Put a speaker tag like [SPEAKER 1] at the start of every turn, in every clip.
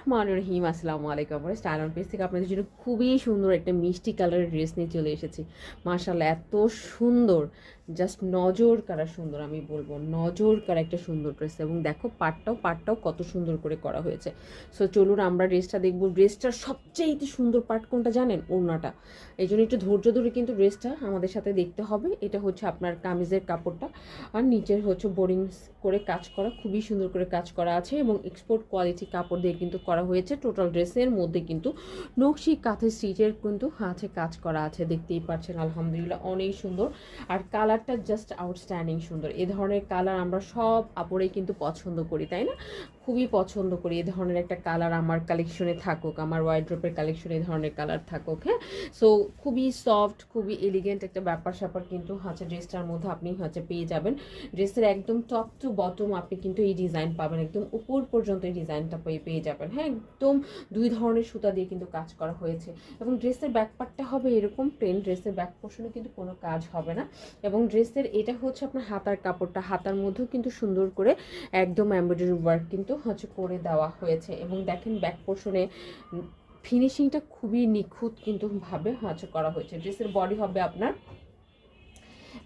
[SPEAKER 1] রহমানির রহিম। আসসালামু আলাইকুম। স্টাইল অন পেজ থেকে আপনাদের জন্য খুবই সুন্দর একটা মিষ্টি কালারের ড্রেস নিয়ে চলে এসেছি। মাশাআল্লাহ, এত সুন্দর, জাস্ট নজর কাড়া সুন্দর, আমি বলবো নজর কাড়া একটা সুন্দর ড্রেস। এবং দেখো পাটটাও কত সুন্দর করে করা হয়েছে। সো চলুন আমরা ড্রেসটা দেখবো। ড্রেসটার সবচেয়ে সুন্দর পার্ট কোনটা জানেন? ওড়নাটা। এই জন্য একটু ধৈর্য ধরে কিন্তু ড্রেসটা আমাদের সাথে দেখতে হবে। এটা হচ্ছে আপনার কামিজের কাপড়টা, আর নিচের হচ্ছে বোরিং করে কাজ করা, খুবই সুন্দর করে কাজ করা আছে এবং এক্সপোর্ট কোয়ালিটি কাপড় দিয়ে কিন্তু করা হয়েছে। টোটাল ড্রেসের মধ্যে কিন্তু নকশি কাঁথে স্টিচের কিন্তু হাতে কাজ করা আছে, দেখতেই পাচ্ছেন। আলহামদুলিল্লাহ অনেক সুন্দর, আর কালারটা জাস্ট আউটস্ট্যান্ডিং সুন্দর। এ ধরনের কালার আমরা সব আপুরেই কিন্তু পছন্দ করি, তাই না? খুবই পছন্দ করি এ ধরনের একটা কালার আমার কালেকশনে থাকুক, আমার ওয়ার্ড্রোবের কালেকশনে এ ধরনের কালার থাকুক। হ্যাঁ, সো খুবই সফট, খুবই এলিগেন্ট একটা ব্যাপার স্যাপার কিন্তু হচ্ছে ড্রেসটার মধ্যে আপনি হচ্ছে পেয়ে যাবেন। ড্রেসের একদম টপ টু বটম আপনি কিন্তু এই ডিজাইন পাবেন, একদম উপর পর্যন্ত এই ডিজাইনটা পেয়ে যাবেন। হ্যাঁ, একদম দুই ধরনের সুতা দিয়ে কিন্তু কাজ করা হয়েছে। এবং ড্রেসের ব্যাক পার্টটা হবে এরকম প্লেন, ড্রেসের ব্যাক পোর্শনে কিন্তু কোনো কাজ হবে না। এবং ড্রেসের এটা হচ্ছে আপনার হাতার কাপড়টা, হাতার মধ্যেও কিন্তু সুন্দর করে একদম এমব্রয়ডারি ওয়ার্ক কিন্তু হচ্ছে করে দেওয়া হয়েছে। এবং দেখেন ব্যাক পোর্শনে ফিনিশিংটা খুবই নিখুঁত কিন্তু ভাবে হচ্ছে করা হয়েছে। ড্রেসের বডি হবে আপনার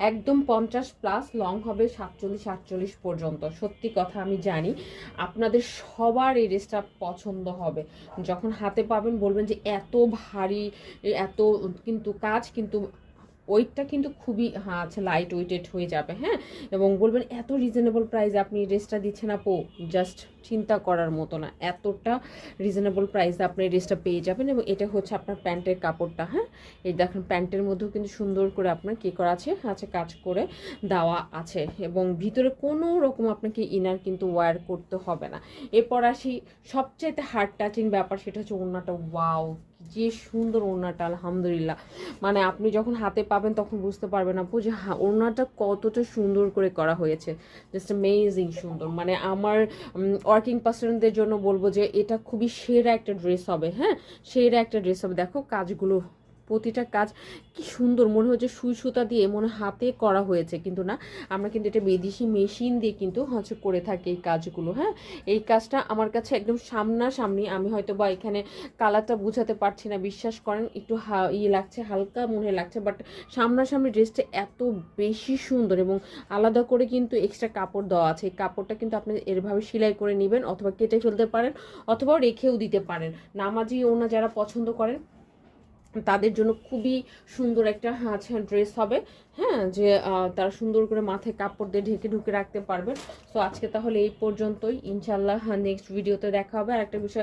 [SPEAKER 1] একদম 50+, লং হবে 47-48 পর্যন্ত। সত্যি কথা আমি জানি আপনাদের সবার এই ড্রেসটা পছন্দ হবে। যখন হাতে পাবেন বলবেন যে এত ভারী, এত কিন্তু কাজ, কিন্তু ওয়েটটা কিন্তু খুবই আচ্ছা লাইট ওয়েটেড হয়ে যাবে। হ্যাঁ, এবং বলবেন এত রিজনেবল প্রাইসে আপনি ড্রেসটা দিচ্ছেন আপু, জাস্ট চিন্তা করার মতো না, এতটা রিজনেবল প্রাইসে আপনি ড্রেসটা পেয়ে যাবেন। এবং এটা হচ্ছে আপনার প্যান্টের কাপড়টা। হ্যাঁ, এই দেখেন প্যান্টের মধ্যেও কিন্তু সুন্দর করে আপনার কী করা আছে, কাজ করে দেওয়া আছে। এবং ভিতরে কোনো রকম আপনাকে ইনার কিন্তু ওয়্যার করতে হবে না। এরপর আসি সবচাইতে হার্ড টাচিং ব্যাপার, সেটা হচ্ছে ওড়নাটা। ওয়াও, যে সুন্দর ওড়নাটা, আলহামদুলিল্লাহ। মানে আপনি যখন হাতে পাবেন তখন বুঝতে পারবেন আপু যে ওড়নাটা কতটা সুন্দর করে করা হয়েছে, জাস্ট অ্যামেজিং সুন্দর। মানে আমার ওয়ার্কিং পার্সনদের জন্য বলবো যে এটা খুবই সেরা একটা ড্রেস হবে। হ্যাঁ, সেরা একটা ড্রেস হবে। দেখো কাজগুলো, প্রতিটা কাজ কি সুন্দর, মনে হচ্ছে সুই সুতা দিয়ে মনে হাতে করা হয়েছে, কিন্তু না, আমরা কিন্তু এটা বিদেশি মেশিন দিয়ে কিন্তু হচ্ছে করে থাকি এই কাজগুলো। হ্যাঁ, এই কাজটা আমার কাছে একদম সামনাসামনি, আমি হয়তো বা এখানে কালারটা বুঝাতে পারছি না, বিশ্বাস করেন একটু লাগছে, হালকা মনে লাগছে, বাট সামনাসামনি ড্রেসটা এত বেশি সুন্দর। এবং আলাদা করে কিন্তু এক্সট্রা কাপড় দেওয়া আছে, এই কাপড়টা কিন্তু আপনি এরভাবে সেলাই করে নেবেন, অথবা কেটে ফেলতে পারেন, অথবা রেখেও দিতে পারেন। নামাজি ওনা যারা পছন্দ করেন তাদের জন্য খুবই সুন্দর একটা ড্রেস হবে। হ্যাঁ, যে তারা সুন্দর করে মাথায় কাপড় দিয়ে ঢেকে ঢুকে রাখতে পারবেন। তো আজকে তাহলে এই পর্যন্তই, ইনশাল্লাহ নেক্সট ভিডিওতে দেখা হবে। আর একটা বিষয়